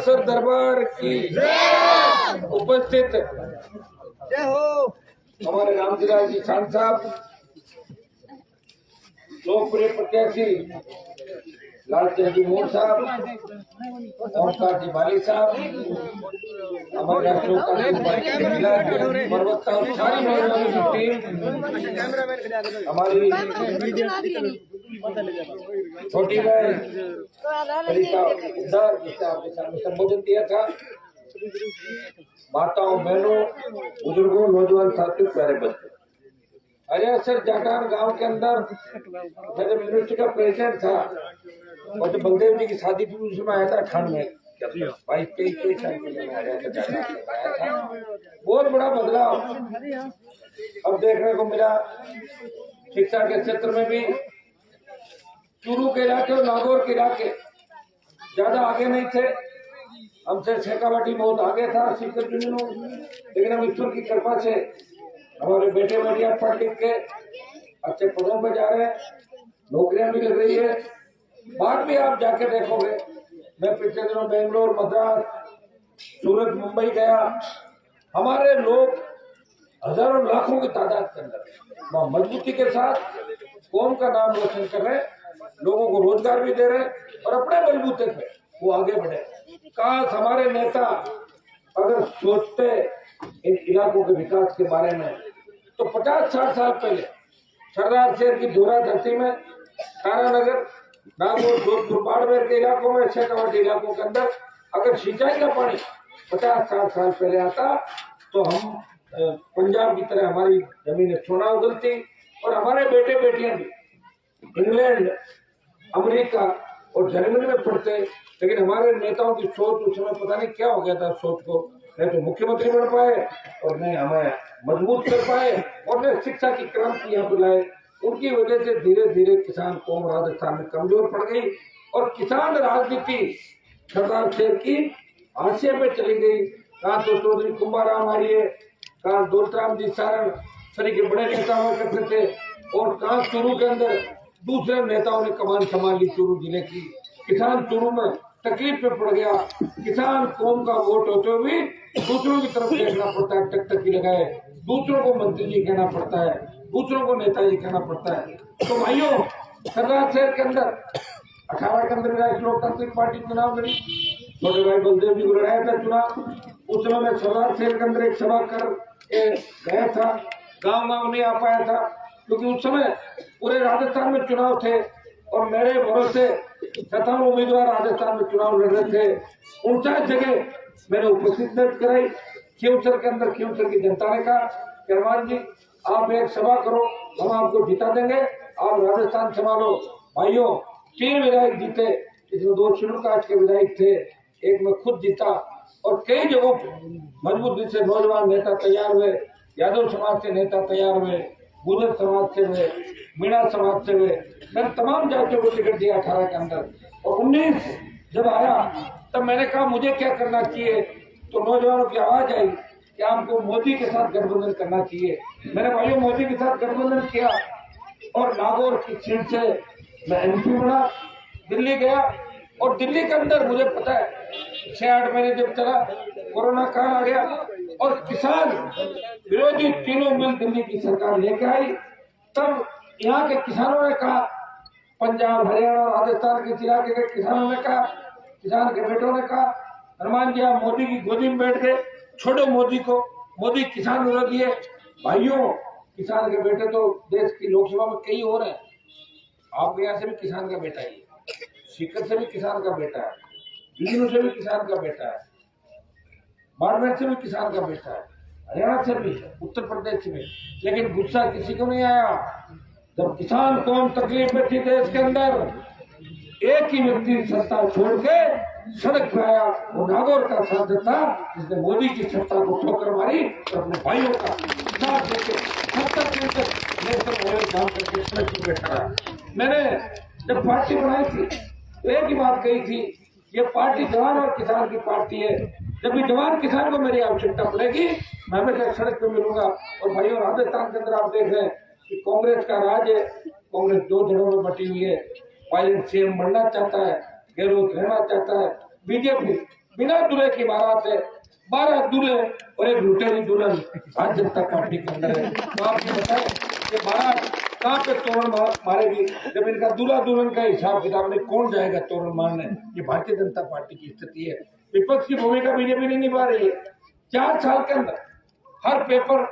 Sir दरबार की उपस्थित हमारे रामजीलाल जी खान साहब, लोकप्रिय प्रत्याशी लालचंद जी मोर साहब, ओमकार जी बाली साहब, हमारे राष्ट्रीय कांग्रेस पार्टी के जिला प्रवक्ता और सारी मेहरबानी की टीम, हमारी छोटी बहन जिसने आपके सामने संबोधन किया था, माताओं, बहनों, बुजुर्गों, नौजवान साथियों, प्यारे बच्चों। अरे सर जाटान गांव के अंदर मैं जब यूनिवर्सिटी का प्रेसिडेंट था और जब बलदेव जी की शादी थी उसमें आया था ठंड में 22-23 साल के लिए आया था। बहुत बड़ा बदलाव अब देखने को मिला। शिक्षा के क्षेत्र में भी चूरू के इलाके और नागौर के इलाके ज्यादा आगे नहीं थे, हमसे शेखावाटी बहुत आगे था शिक्षक यूनियनों, लेकिन हम ईश्वर की कृपा से हमारे बेटे बेटियां पढ़ लिख के अच्छे पदों पर जा रहे हैं, नौकरियां भी लग रही है। बाहर भी आप जाके देखोगे, मैं पिछले दिनों बेंगलोर, मद्रास, सूरत, मुंबई गया, हमारे लोग हजारों लाखों की तादाद के अंदर वहाँ मजबूती के साथ कौम का नाम रोशन कर रहे, लोगों को रोजगार भी दे रहे और अपने बलबूते पे वो आगे बढ़े। काश हमारे नेता अगर सोचते इन इलाकों के विकास के बारे में तो 50-60 साल पहले सरदार शहर की धोरा धरती में तारानगर, नागौर, जोधपुर, बाड़मेर के इलाकों में, शेखावाटी इलाकों के अंदर अगर सिंचाई का पानी 50-60 साल पहले आता तो हम पंजाब की तरह हमारी जमीनें सोना उगलती और हमारे बेटे बेटियां भी इंग्लैंड, अमेरिका और जर्मनी में पढ़ते। लेकिन हमारे नेताओं की सोच उस समय पता नहीं क्या हो गया था, सोच को नहीं तो मुख्यमंत्री बन पाए और नहीं हमें मजबूत कर पाए और नहीं शिक्षा की क्रांति यहाँ पर लाए। उनकी वजह से धीरे धीरे किसान कौम राजस्थान में कमजोर पड़ गई और किसान राजनीति सरदार शेर की हाशिए पे चली गई। कहा तो चौधरी कुंभाराम आर्य, कहा दौलतराम जी सारण सरी के बड़े नेता हुआ करते थे और कहा चूरू के अंदर दूसरे नेताओं ने कमान संभाल ली चूरू जिले की। किसान चूरू में तकलीफ में पड़ गया। किसान कौम का वोट होते हुए दूसरों की तरफ देखना पड़ता है, टकटकी लगाए, दूसरों को मंत्री जी कहना पड़ता है, दूसरों को नेताजी कहना पड़ता है। तो भाइयों, सरदार शहर के अंदर 18 के अंदर राष्ट्रीय लोकतांत्रिक पार्टी चुनाव लड़ी, छोटे भाई बलदेव जी को लड़ाया था चुनाव। उस समय मैं सरदार शहर के अंदर एक सभा कर गया था, गाँव गाँव नहीं आ पाया था क्योंकि उस समय पूरे राजस्थान में चुनाव थे और मेरे भरोसे 57 उम्मीदवार राजस्थान में चुनाव लड़ रहे थे। 59 जगह मैंने उपस्थित दर्ज कराई। खींवसर के अंदर खींवसर की जनता ने कहा हनुमान जी आप एक सभा करो, हम आपको जिता देंगे, आप राजस्थान संभालो। भाइयों, 3 विधायक जीते, इसमें 2 शेड्यूल कास्ट के विधायक थे, एक में खुद जीता और कई जगहों मजबूती से नौजवान नेता तैयार हुए, यादव समाज के नेता तैयार हुए, गुर्जर समाज से हुए, मीणा समाज से हुए। मैंने तमाम जातियों को टिकट दिया 18 के अंदर और 19 जब आया तब मैंने कहा मुझे क्या करना चाहिए, तो नौजवानों की आवाज आई कि आपको मोदी के साथ गठबंधन करना चाहिए। मैंने भाइयों मोदी के साथ गठबंधन किया और नागौर की सीट से मैं एमपी बना, दिल्ली गया और दिल्ली के अंदर मुझे पता है 6-8 महीने जब चला कोरोना काल आ गया और किसान विरोधी तीनों मिल दिल्ली की सरकार लेकर आई। तब यहाँ के किसानों ने कहा, पंजाब, हरियाणा, राजस्थान के इलाके के किसानों ने कहा, किसान के बेटों ने कहा हनुमान जी आप मोदी की गोदी में बैठ गए, छोड़ो मोदी को, मोदी किसान विरोधी है। भाइयों, किसान के बेटे तो देश की लोकसभा में कई और हैं, आपके यहाँ से भी किसान का बेटा है, सीकर से भी किसान का बेटा है, झुंझुनू से भी किसान का बेटा है, बाड़मेर से भी किसान का बेटा है, हरियाणा से भी, उत्तर प्रदेश से भी। लेकिन गुस्सा किसी को नहीं आया। जब किसान कौम तकलीफ में थी देश के अंदर, एक ही व्यक्ति सत्ता छोड़ के सड़क पे आया, वो नागौर का सांसद था जिसने मोदी की सत्ता को ठोकर मारी और अपने भाइयों का साथ देके 70% नेशनल ऑयल काम करके सड़क पे खड़ा। मैंने जब पार्टी बनाई थी तो एक ही बात कही थी, ये पार्टी जवान और किसान की पार्टी है। जब भी जवान किसान को मेरी आवश्यकता पड़ेगी मैं हमेशा सड़क पे मिलूंगा। और भाइयों, राजस्थान के अंदर आप देख रहे हैं कि कांग्रेस का राज है, कांग्रेस 2 धड़ों में बटी हुई है। पायलट सीएम बनना चाहता है, गहलोत रहना चाहता है, बीजेपी बिना दूल्हे की बारात है, 12 दूल्हे और एक लुटेरी दुल्हन भारतीय जनता पार्टी के अंदर है। तो आप ये बताएं कि बारात कहाँ पे तोरण मारेगी जब इनका दूल्हा दुल्हन का हिसाब किताब नहीं, कौन जाएगा तोरण मारने? ये भारतीय जनता पार्टी की स्थिति है। विपक्ष की भूमिका बीजेपी नहीं निभा रही है। 4 साल के अंदर हर पेपर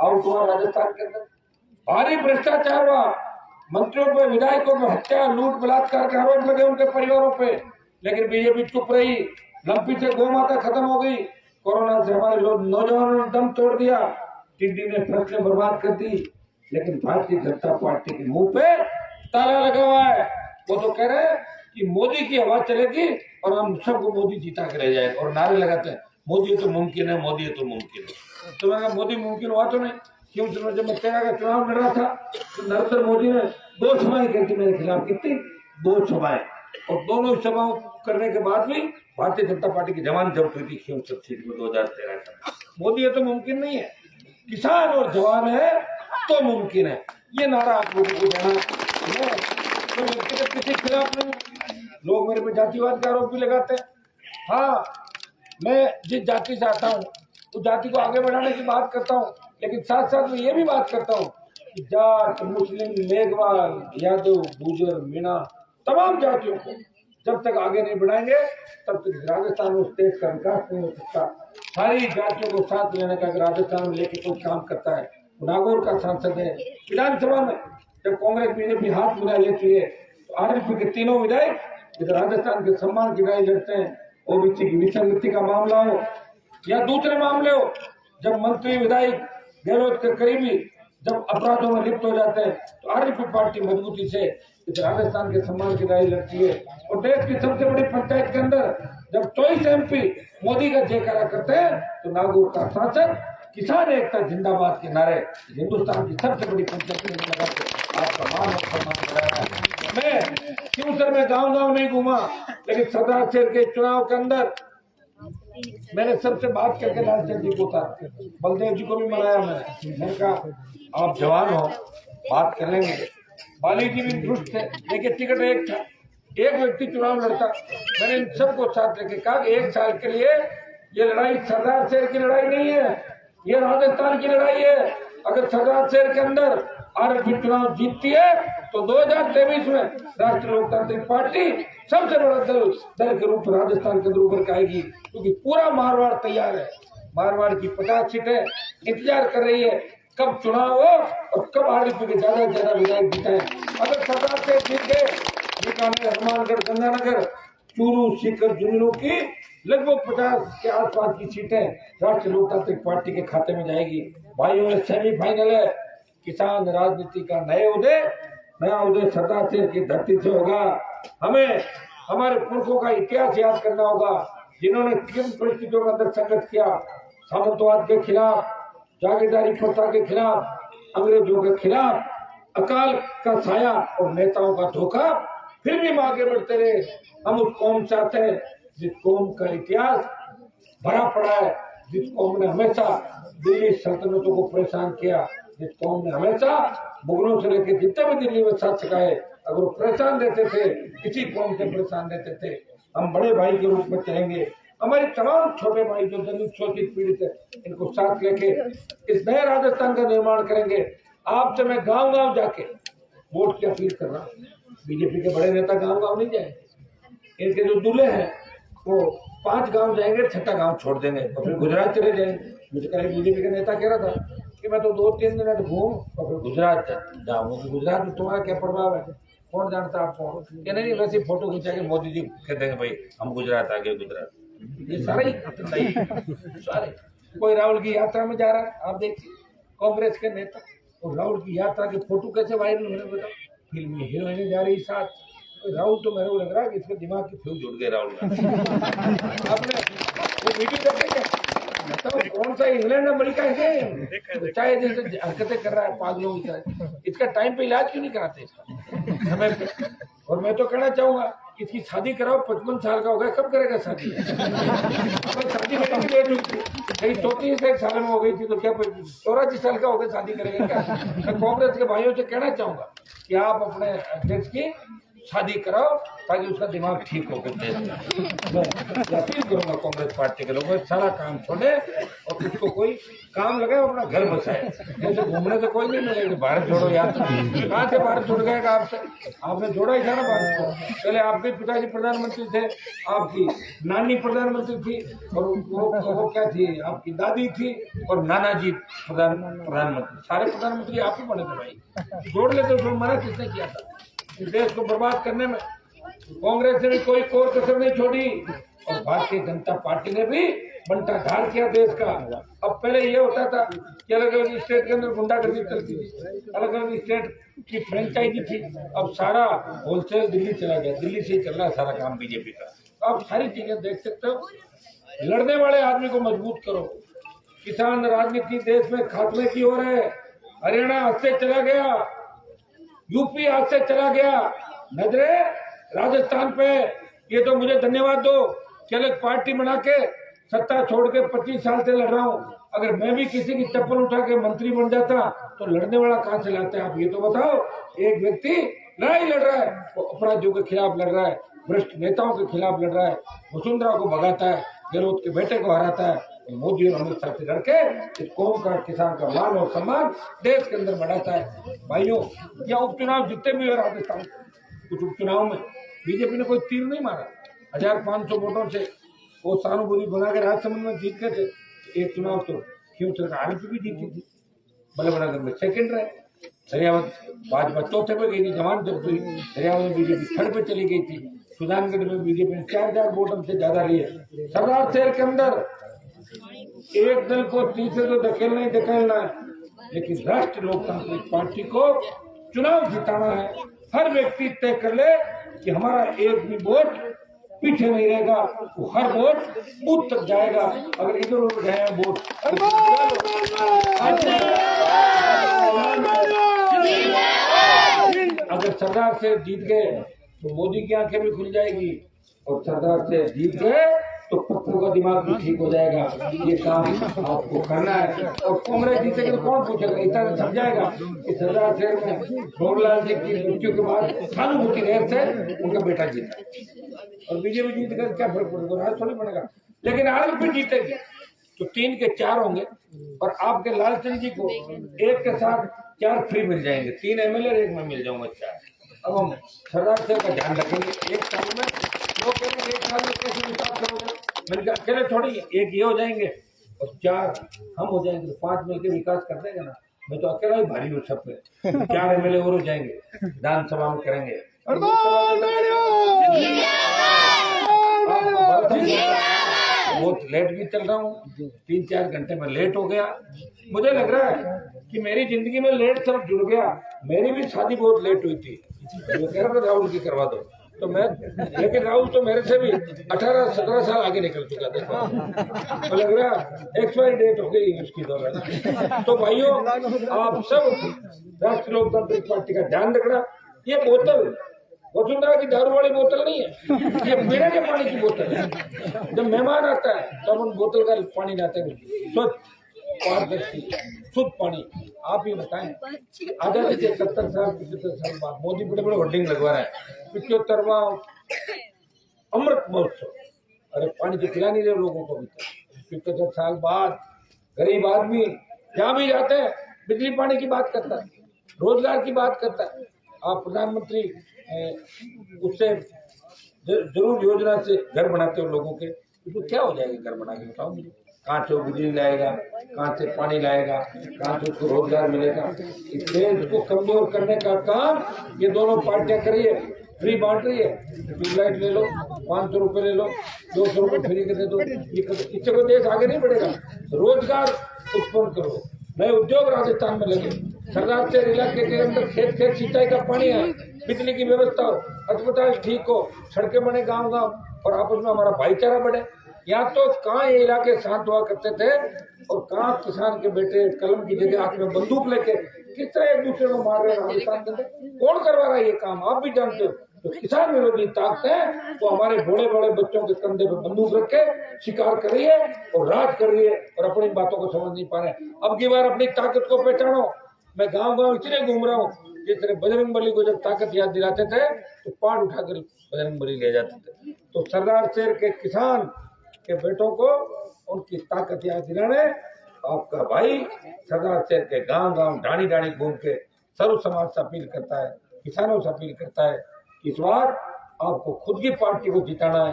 आउट हुआ राजस्थान के अंदर, भारी भ्रष्टाचार हुआ, मंत्रियों पे विधायकों पे हत्या लूट बलात्कार के आरोप लगे उनके परिवारों पे, लेकिन बीजेपी चुप रही। लंपी से गौ माता खत्म हो गई, कोरोना से हमारे नौजवानों ने दम तोड़ दिया, टिड्डी ने फसलें बर्बाद कर दी, लेकिन भारतीय जनता पार्टी के मुंह पे ताला लगा हुआ है। वो तो कह रहे हैं कि मोदी की हवा चलेगी और हम सबको मोदी जीता के रह जाएगा, और नारे लगाते हैं मोदी तो मुमकिन है, मोदी तो मुमकिन है। तो मैंने कहा मोदी मुमकिन हुआ तो नहीं क्यों? जब मैं 13 का चुनाव लड़ रहा था तो नरेंद्र मोदी ने 2 सभाएं की थी मेरे खिलाफ, कितनी? 2 सभाएं, और दोनों सभाओं करने के बाद भी भारतीय जनता पार्टी की जवान जब्त हुई थी खींवसर सीट में 2013 का। मोदी है तो मुमकिन नहीं है, किसान और जवान है तो मुमकिन है। ये नारा आप लोगों को देना है। तो किसी के खिलाफ नहीं। लोग मेरे पे जातिवाद का आरोप भी लगाते हैं। हाँ, मैं जिस जाति से आता हूँ उस जाति को आगे बढ़ाने की बात करता हूँ, लेकिन साथ साथ में ये भी बात करता हूँ कि जाट, मुस्लिम, मेघवाल, यादव, गुर्जर, मीणा, तमाम जातियों को जब तक आगे नहीं बढ़ाएंगे तब तक राजस्थान में उस देश का विकास नहीं हो सकता। सारी जातियों को साथ लेने का राजस्थान में लेके कोई काम करता है। नागौर का सांसद है, विधानसभा में जब कांग्रेस बीजेपी हाथ मिला लेती है तो आरएलपी के तीनों विधायक इधर राजस्थान के सम्मान की लड़ाई लड़ते हैं। ओबीसी की विसंगति का मामला हो या दूसरे मामले हो, जब मंत्री विधायक गहलोत के करीबी जब अपराधों में लिप्त हो जाते हैं तो आरएलपी पार्टी मजबूती से राजस्थान के सम्मान की लड़ाई लड़ती है। और देश की सबसे बड़ी पंचायत के अंदर जब 24 MP मोदी का जयकारा करते हैं तो नागौर का सांसद किसान एकता जिंदाबाद के नारे हिंदुस्तान की सबसे बड़ी पंचायत में लगाते आपका मान और सम्मान कराया है। मैं खींवसर में गांव नहीं घूमा, लेकिन सरदार शहर के चुनाव के अंदर मैंने सबसे बात करके लालचंद जी को था, बलदेव जी को भी मनाया। मैंने कहा आप जवान हो, बात कर लेंगे। बाली जी भी दुष्ट थे, लेकिन टिकट एक था, एक व्यक्ति चुनाव लड़ता। मैंने इन सबको साथ लेके कहा कि 1 साल के लिए ये लड़ाई सरदार शहर की लड़ाई नहीं है, ये राजस्थान की लड़ाई है। अगर सरदार शहर के अंदर आरएलपी चुनाव जीतती है तो 2023 में राष्ट्रीय लोकतांत्रिक पार्टी सबसे बड़ा दल के रूप में राजस्थान के अंदर उभर के आएगी, क्योंकि पूरा मारवाड़ तैयार है। मारवाड़ की 50 सीटें इंतजार कर रही है कब चुनाव हो और कब आरएलपी के ज्यादा से ज्यादा विधायक जीते। अगर सरदार से जीत गए, बीकानेर, हनुमानगढ़, गंगानगर, चूरू, सीकर, झुंझुनू की लगभग 50 के आसपास की सीटें राष्ट्रीय लोकतांत्रिक पार्टी के खाते में जाएगी। भाइयों में सेमीफाइनल है, किसान राजनीति का नया उदय सरदार शहर की धरती से होगा। हमें हमारे पुरखों का इतिहास याद करना होगा, जिन्होंने किन परिस्थितियों के अंदर संघर्ष किया, सामंतवाद के खिलाफ, जागीरदारी प्रथा के खिलाफ, अंग्रेजों के खिलाफ, अकाल का साया और नेताओं का धोखा, फिर भी हम आगे बढ़ते रहे। हम उस कौम से आते हैं जिस कौम का इतिहास भरा पड़ा है, जिस कौम ने हमेशा दिल्ली सल्तनतों को परेशान किया, जिस कौम ने हमेशा मुगलों से लेकर जितने भी दिल्ली में शासक आए अगर वो परेशान रहते थे, इसी कौम से परेशान रहते थे। हम बड़े भाई के रूप में चलेंगे, हमारे तमाम छोटे भाई जो दलित शोषित पीड़ित है इनको साथ लेके इस नए राजस्थान का निर्माण करेंगे। आपसे मैं गांव जाके वोट की अपील कर रहा हूँ। बीजेपी के बड़े नेता गांव नहीं जाएंगे, इनके जो दूल्हे हैं वो 5 गांव जाएंगे, 6ठा गांव छोड़ देंगे और फिर गुजरात चले जाएंगे। मुझे कल बीजेपी का नेता कह रहा था कि मैं तो 2-3 मिनट घूम और फिर गुजरात जाऊंगा। गुजरात में तुम्हारा क्या प्रभाव है, कौन जानता आपको? क्या नहीं, वैसे फोटो खिंचा के मोदी जी कह देंगे भाई हम गुजरात आ गए। गुजरात ये सारे सारे कोई राहुल की यात्रा में जा रहा है, आप देखिए कांग्रेस के नेता, और राहुल की यात्रा के फोटो कैसे वायरल होने बताओ। फिल्मी हीरोइने जा रही साथ, राहुल तो मेरे को लग रहा है कि इसके दिमाग की फ्यूज उड़ गए राहुल का। आपने वो वीडियो देखेंगे तो कौन सा इंग्लैंड अमेरिका है, चाहे जैसे हरकतें कर रहा है पागलों की तरह, इसका टाइम पे इलाज क्यों नहीं कराते इसका समय पे? और मैं तो कहना चाहूंगा इसकी शादी कराओ, 55 साल का हो गया, कब करेगा शादी? शादी करने की डेट हुई थी, कहीं 34 साल में हो गई थी, तो क्या 84 साल का हो गया शादी करेगा क्या? मैं कांग्रेस के भाइयों से कहना चाहूंगा कि आप अपने अध्यक्ष की शादी कराओ ताकि उसका दिमाग ठीक हो कुछ देश में। मैं अपील करूंगा कांग्रेस पार्टी के लोगों को सारा काम छोड़े और उसको कोई काम लगाए, अपना घर बसाए। जैसे घूमने से कोई नहीं मिलेगा। भारत जोड़ो यात्रा कहाँ से भारत जुड़ गएगा आपसे? आपने जोड़ा ही था ना भारत को। पहले आपके पिताजी प्रधानमंत्री थे, आपकी नानी प्रधानमंत्री थी, और वो क्या थी, आपकी दादी थी, और नाना जी प्रधानमंत्री। सारे प्रधानमंत्री आप ही बने थे भाई। जोड़ लेते उसमें मना किसने किया था? इस देश को बर्बाद करने में कांग्रेस ने भी कोई कोर कसर नहीं छोड़ी, और भारतीय जनता पार्टी ने भी बंटाधार किया देश का। अब पहले ये होता था कि अलग अलग स्टेट के अंदर गुंडागर्दी चलती थी, अलग अलग स्टेट की फ्रेंचाइजी थी। अब सारा होलसेल दिल्ली चला गया, दिल्ली से ही चल रहा है सारा काम बीजेपी का। आप सारी चीजें देख सकते हो। लड़ने वाले आदमी को मजबूत करो। किसान राजनीति देश में खात्मे की हो रहे। हरियाणा हाथ से चला गया, यूपी हाथ से चला गया, नजरे राजस्थान पे। ये तो मुझे धन्यवाद दो कि अलग पार्टी बना के सत्ता छोड़ के 25 साल से लड़ रहा हूँ। अगर मैं भी किसी की चप्पल उठा के मंत्री बन जाता तो लड़ने वाला कहाँ से लाते हैं आप ये तो बताओ। एक व्यक्ति लड़ाई लड़ रहा है, वो अपराधियों के खिलाफ लड़ रहा है, भ्रष्ट नेताओं के खिलाफ लड़ रहा है, वसुंधरा को भगाता है, गहलोत के बेटे को हराता है, मोदी और अमित शाह से लड़के इस कौम का, किसान का मान और सम्मान देश के अंदर बढ़ाता है। भाइयों, या उपचुनाव जितने भी हुए राजस्थान, कुछ उपचुनाव में बीजेपी ने कोई तीर नहीं मारा। 1500 वोटों से वो सहानुभूति बना के राजसमंद में जीत गए थे। एक चुनाव तो क्यों सरकार भी जीती थी, बल्लभनगर में सेकंड रहे, दरियावत भाजपा चौथे पे गई थी, जमान जब हुई दरियावत में बीजेपी थर्ड पे चली गई थी, सुजानगढ़ में बीजेपी ने 4000 वोटों से ज्यादा लिए। सरदार शहर के अंदर एक दल को तीसरे तो धकेलना ही धकेलना है, लेकिन राष्ट्रीय लोकतांत्रिक पार्टी को चुनाव जिताना है। हर व्यक्ति तय कर ले कि हमारा एक भी वोट पीछे नहीं रहेगा, वो हर वोट बूथ तक जाएगा। अगर इधर उधर गए वोट अगर सरदार से जीत गए तो मोदी की आंखें भी खुल जाएगी, और सरदार से जीत गए तो पत्थर का दिमाग भी ठीक हो जाएगा। ये काम आपको करना है। और कांग्रेस जीतेगी तो कौन पूछेगा? इतना समझाएगा कि सरदार शहर में भोगलाल जी की मृत्यु के बाद सहानुभूति रह से उनका बेटा जीता, और बीजेपी जीत कर क्या फर्क पड़ेगा? राज थोड़ी बनेगा। लेकिन आज भी जीतेगी तो 3 के 4 होंगे, और आपके लालचंद जी को एक के साथ 4 फ्री मिल जाएंगे। 3 एमएलए एक में मिल जाऊंगा 4। अब हम सरदार शहर का ध्यान रखेंगे। एक साल में लोग कहेंगे एक साल में कैसे विकास करोगे? मैंने कहा अकेले थोड़ी, एक ये हो जाएंगे और 4 हम हो जाएंगे, तो 5 मिलकर विकास कर देंगे ना। मैं तो अकेला ही भारी हूँ सब पे। 4 एमएलए और हो जाएंगे, विधानसभा में करेंगे। बहुत लेट भी चल रहा हूँ, 3-4 घंटे में लेट हो गया। मुझे लग रहा है कि मेरी जिंदगी में लेट सब जुड़ गया। मेरी भी शादी बहुत लेट हुई थी, वो कह रहा था राहुल की करवा दो, तो मैं, लेकिन राहुल तो मेरे से भी 18-17 साल आगे निकल चुका था। तो लग रहा एक्सपायरी डेट हो गई उसकी दौरान। तो भाइयों, आप सब राष्ट्रीय लोकतांत्रिक पार्टी का ध्यान रखना। ये बोतल वसुंधरा की दारू वाली बोतल नहीं है, ये पीने के पानी की बोतल है। जब मेहमान आता है तो हम बोतल का पानी लाते हैं, स्वच्छ पारदर्शी शुद्ध पानी। आप ये बताएं, आजादी से 70 साल 75 साल बाद मोदी बड़े बड़े होर्डिंग लगवा रहा है 75वां अमृत महोत्सव। अरे पानी तो पिला नहीं रहे लोगों को। 75 साल बाद गरीब आदमी जहाँ भी जाते हैं बिजली पानी की बात करता है, रोजगार की बात करता है। आप प्रधानमंत्री उससे जरूर योजना से घर बनाते हो लोगों के, तो क्या हो जाएगा घर बना के? बताओ मुझे। कहाँ से बिजली लाएगा, कहाँ से पानी लाएगा, कहाँ से उसको रोजगार मिलेगा? इस देश को कमजोर करने का काम ये दोनों पार्टियां करिए। फ्री बांट रही है, ट्यूबलाइट ले लो, 500 रुपए ले लो, 200 रुपए फ्री के दे दो। इससे कोई देश आगे नहीं बढ़ेगा। रोजगार उत्पन्न करो, नए उद्योग राजस्थान में लगे। सरदार शहर इलाके के अंदर खेत खेत सिंचाई का पानी है, बिजली की व्यवस्था हो, अस्पताल ठीक हो, सड़कें बने गांव गांव, और आपस में हमारा भाईचारा बढ़े। यहाँ तो कहाँ ये इलाके शांत हुआ करते थे, और कहाँ किसान के बेटे कलम की जगह हाथ में बंदूक लेके किस तरह एक दूसरे को मार रहे हैं राजस्थान के अंदर। कौन करवा रहा है ये काम? आप भी जानते हो। तो किसान विरोधी ताकतें तो हमारे बड़े बड़े बच्चों के कंधे पे बंदूक रख के शिकार कर रही है और राज कर रही है, और अपनी बातों को समझ नहीं पा रहे। अब की बार अपनी ताकत को पहचानो। मैं गांव गांव इसलिए घूम रहा हूँ जिस तरह बजरंगबली को जब ताकत याद दिलाते थे तो पहाड़ उठाकर बजरंगबली ले जाते थे। तो सरदार शेर के किसान के बेटों को उनकी ताकत याद दिलाने आपका भाई सरदार शेर के गांव गांव ढाणी ढाणी घूम के सर्व समाज से अपील करता है, किसानों से अपील करता है कि इस बार आपको खुद की पार्टी को जिताना है।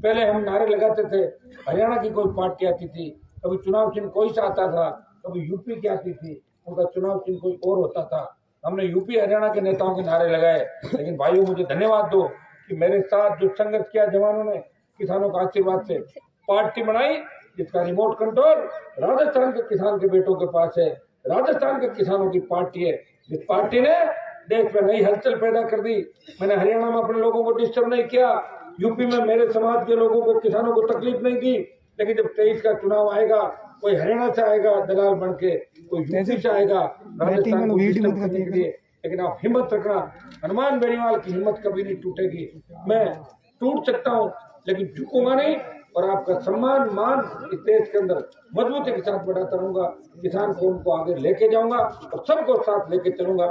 पहले हम नारे लगाते थे, हरियाणा की कोई पार्टी आती थी, कभी चुनाव चिन्ह कोई सा आता था, कभी यूपी की आती थी, उनका चुनाव चिन्ह कोई और होता था। हमने यूपी हरियाणा के नेताओं के नारे लगाए, लेकिन भाइयों मुझे धन्यवाद दो कि मेरे साथ जो संघर्ष किया जवानों ने, किसानों का आशीर्वाद से पार्टी बनाई जिसका रिमोट कंट्रोल राजस्थान के किसान के बेटों के पास है। राजस्थान के किसानों की पार्टी है, जिस पार्टी ने देश में नई हलचल पैदा कर दी। मैंने हरियाणा में अपने लोगों को डिस्टर्ब नहीं किया, यूपी में मेरे समाज के लोगों को, किसानों को तकलीफ नहीं दी। लेकिन जब 23 का चुनाव आएगा, कोई हरियाणा से आएगा दलाल बन के, कोई यूपी से आएगा राजस्थान को डिस्टर्ब करने के लिए, लेकिन आप हिम्मत रखना, हनुमान बेनीवाल की हिम्मत कभी नहीं टूटेगी। मैं टूट सकता हूँ लेकिन झुकूंगा नहीं, और आपका सम्मान मान इस देश के अंदर मजबूती के साथ बढ़ाता रहूंगा। किसान को उनको आगे लेके जाऊंगा और सबको साथ लेके चलूंगा।